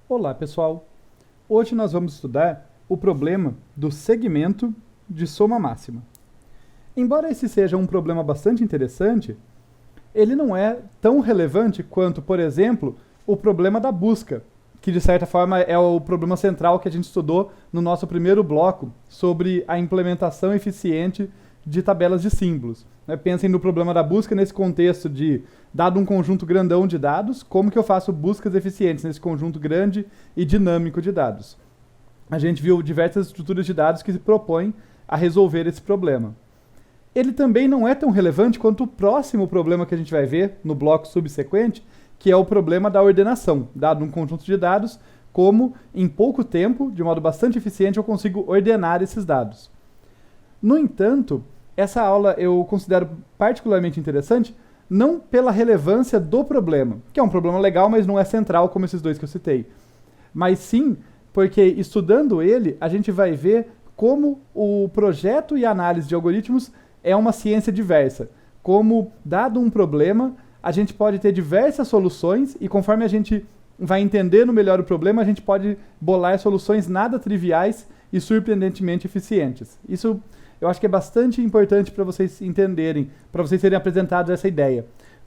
Olá, pessoal! Hoje nós vamos estudar o problema do segmento de soma máxima. Embora esse seja um problema bastante interessante, ele não é tão relevante quanto, por exemplo, o problema da busca, que de certa forma é o problema central que a gente estudou no nosso primeiro bloco sobre a implementação eficiente de tabelas de símbolos. Pensem no problema da busca nesse contexto de, dado um conjunto grandão de dados, como que eu faço buscas eficientes nesse conjunto grande e dinâmico de dados. A gente viu diversas estruturas de dados que se propõem a resolver esse problema. Ele também não é tão relevante quanto o próximo problema que a gente vai ver no bloco subsequente, que é o problema da ordenação, dado um conjunto de dados, como em pouco tempo, de modo bastante eficiente, eu consigo ordenar esses dados. No entanto, essa aula eu considero particularmente interessante, não pela relevância do problema, que é um problema legal, mas não é central como esses dois que eu citei, mas sim porque, estudando ele, a gente vai ver como o projeto e análise de algoritmos é uma ciência diversa. Como, dado um problema, a gente pode ter diversas soluções e conforme a gente vai entendendo melhor o problema, a gente pode bolar soluções nada triviais e surpreendentemente eficientes. Isso eu acho que é bastante importante para vocês entenderem, para vocês serem apresentados essa ideia.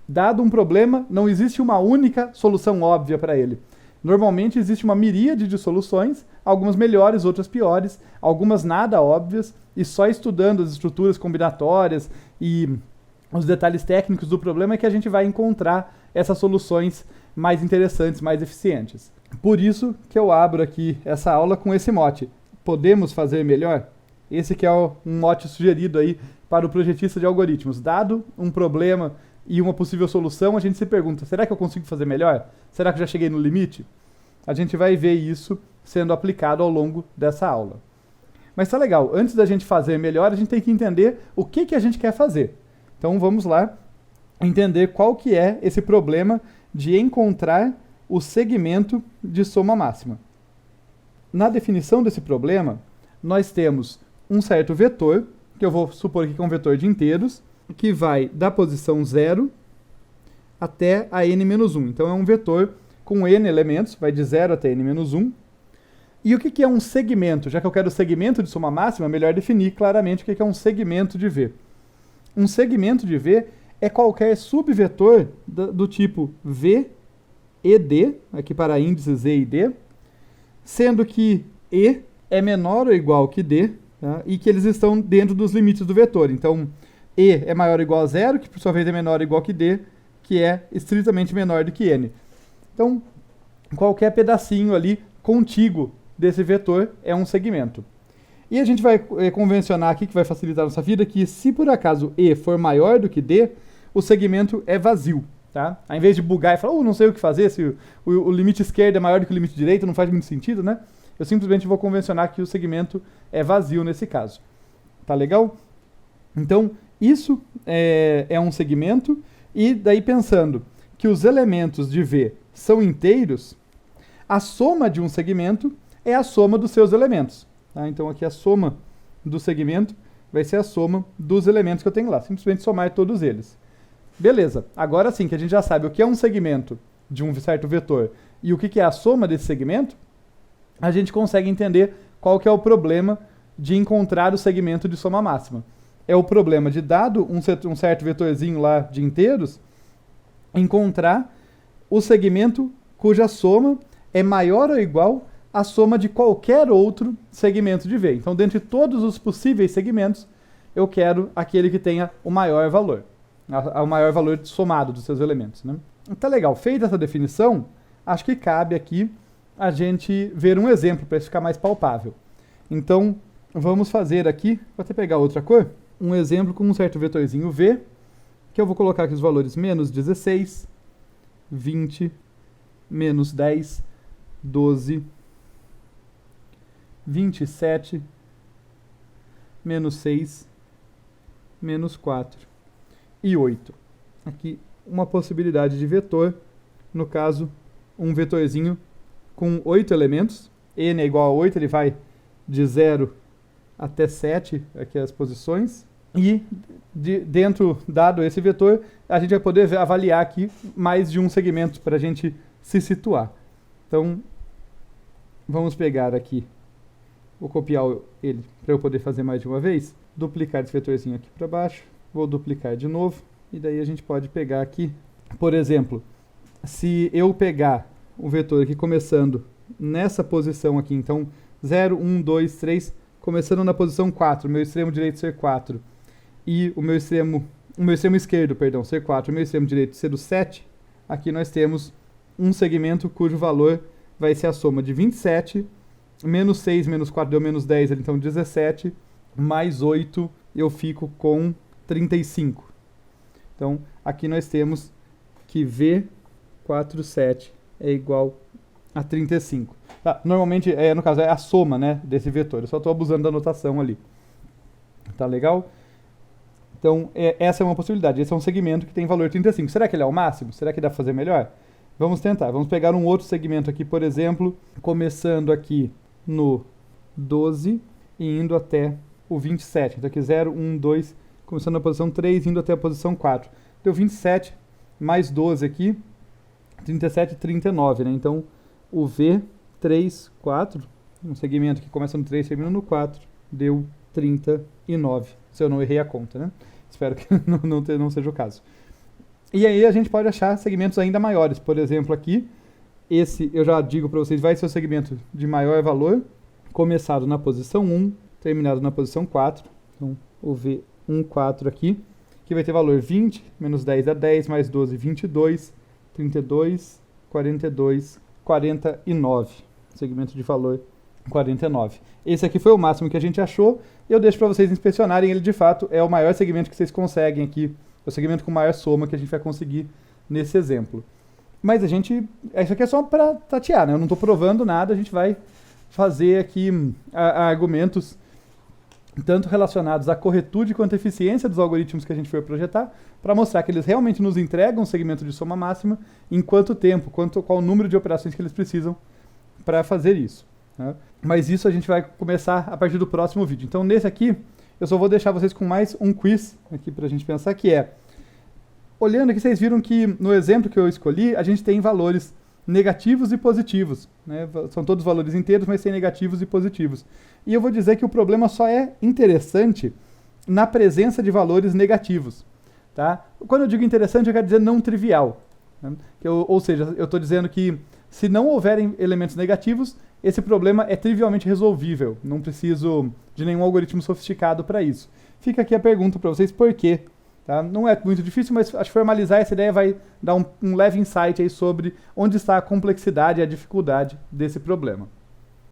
Dado um problema, não existe uma única solução óbvia para ele. Normalmente existe uma miríade de soluções, algumas melhores, outras piores, algumas nada óbvias, e só estudando as estruturas combinatórias e os detalhes técnicos do problema é que a gente vai encontrar essas soluções mais interessantes, mais eficientes. Por isso que eu abro aqui essa aula com esse mote: podemos fazer melhor? Esse que é um mote sugerido aí para o projetista de algoritmos. Dado um problema e uma possível solução, a gente se pergunta, será que eu consigo fazer melhor? Será que eu já cheguei no limite? A gente vai ver isso sendo aplicado ao longo dessa aula. Mas tá legal, antes da gente fazer melhor, a gente tem que entender o que a gente quer fazer. Então vamos lá entender qual que é esse problema de encontrar o segmento de soma máxima. Na definição desse problema, nós temos um certo vetor, que eu vou supor que é um vetor de inteiros, que vai da posição 0 até a n-1. Então é um vetor com n elementos, vai de 0 até n-1. E o que é um segmento? Já que eu quero o segmento de soma máxima, é melhor definir claramente o que é um segmento de V. Um segmento de V é qualquer subvetor do tipo V e D, aqui para índices E e D, sendo que E é menor ou igual que D, tá? E que eles estão dentro dos limites do vetor. Então, E é maior ou igual a 0, que por sua vez é menor ou igual que D, que é estritamente menor do que N. Então, qualquer pedacinho ali contíguo desse vetor é um segmento. E a gente vai convencionar aqui, que vai facilitar a nossa vida, que se por acaso E for maior do que D, o segmento é vazio. Tá? Ao invés de bugar e falar, não sei o que fazer, se o limite esquerdo é maior do que o limite direito, não faz muito sentido, né? Eu simplesmente vou convencionar que o segmento é vazio nesse caso. Tá legal? Então, isso é um segmento, e daí pensando que os elementos de V são inteiros, a soma de um segmento é a soma dos seus elementos. Tá? Então, aqui a soma do segmento vai ser a soma dos elementos que eu tenho lá. Simplesmente somar todos eles. Beleza, agora sim que a gente já sabe o que é um segmento de um certo vetor e o que é a soma desse segmento, a gente consegue entender qual que é o problema de encontrar o segmento de soma máxima. É o problema de, dado um certo vetorzinho lá de inteiros, encontrar o segmento cuja soma é maior ou igual à soma de qualquer outro segmento de V. Então, dentre todos os possíveis segmentos, eu quero aquele que tenha o maior valor. O maior valor somado dos seus elementos. Né? Tá legal. Feita essa definição, acho que cabe aqui a gente ver um exemplo para isso ficar mais palpável. Então, vamos fazer aqui, vou até pegar outra cor, um exemplo com um certo vetorzinho V, que eu vou colocar aqui os valores menos 16, 20, menos 10, 12, 27, menos 6, menos 4 e 8. Aqui uma possibilidade de vetor, no caso, um vetorzinho com 8 elementos, n é igual a 8, ele vai de 0 até 7, aqui as posições, e dentro, dado esse vetor, a gente vai poder avaliar aqui mais de um segmento para a gente se situar. Então, vamos pegar aqui, vou copiar ele para eu poder fazer mais de uma vez, duplicar esse vetorzinho aqui para baixo, vou duplicar de novo, e daí a gente pode pegar aqui, por exemplo, se eu pegar o vetor aqui começando nessa posição aqui, então 0, 1, 2, 3, começando na posição 4, meu extremo direito ser 4, e o meu extremo esquerdo, perdão, ser 4, o meu extremo direito ser o 7, aqui nós temos um segmento cujo valor vai ser a soma de 27, menos 6, menos 4 deu menos 10, então 17, mais 8 eu fico com 35. Então, aqui nós temos que V47 é igual a 35. Tá, normalmente, no caso, é a soma, né, desse vetor. Eu só estou abusando da notação ali. Tá legal? Então, essa é uma possibilidade. Esse é um segmento que tem valor 35. Será que ele é o máximo? Será que dá para fazer melhor? Vamos tentar. Vamos pegar um outro segmento aqui, por exemplo, começando aqui no 12 e indo até o 27. Então, aqui 0, 1, 2, começando na posição 3, indo até a posição 4. Deu 27 mais 12 aqui, 37 e 39, né? Então, o V3, 4, um segmento que começa no 3 e termina no 4, deu 39. Se eu não errei a conta, né? Espero que não seja o caso. E aí a gente pode achar segmentos ainda maiores. Por exemplo, aqui, esse eu já digo para vocês, vai ser o segmento de maior valor, começado na posição 1, terminado na posição 4. Então, o V14 aqui, que vai ter valor 20, menos 10 dá 10, mais 12, 22, 32, 42, 49. Segmento de valor 49. Esse aqui foi o máximo que a gente achou. Eu deixo para vocês inspecionarem. Ele, de fato, é o maior segmento que vocês conseguem aqui. É o segmento com maior soma que a gente vai conseguir nesse exemplo. Mas isso aqui é só para tatear, né? Eu não estou provando nada. A gente vai fazer aqui argumentos tanto relacionados à corretude quanto à eficiência dos algoritmos que a gente foi projetar, para mostrar que eles realmente nos entregam um segmento de soma máxima, em quanto tempo, qual o número de operações que eles precisam para fazer isso, né? Mas isso a gente vai começar a partir do próximo vídeo. Então, nesse aqui, eu só vou deixar vocês com mais um quiz aqui para a gente pensar, que é, olhando aqui, vocês viram que no exemplo que eu escolhi, a gente tem valores negativos e positivos, né? São todos valores inteiros, mas tem negativos e positivos. E eu vou dizer que o problema só é interessante na presença de valores negativos, tá? Quando eu digo interessante, eu quero dizer não trivial, né? Ou seja, eu estou dizendo que se não houverem elementos negativos, esse problema é trivialmente resolvível. Não preciso de nenhum algoritmo sofisticado para isso. Fica aqui a pergunta para vocês, por quê? Tá? Não é muito difícil, mas acho que formalizar essa ideia vai dar um leve insight aí sobre onde está a complexidade e a dificuldade desse problema.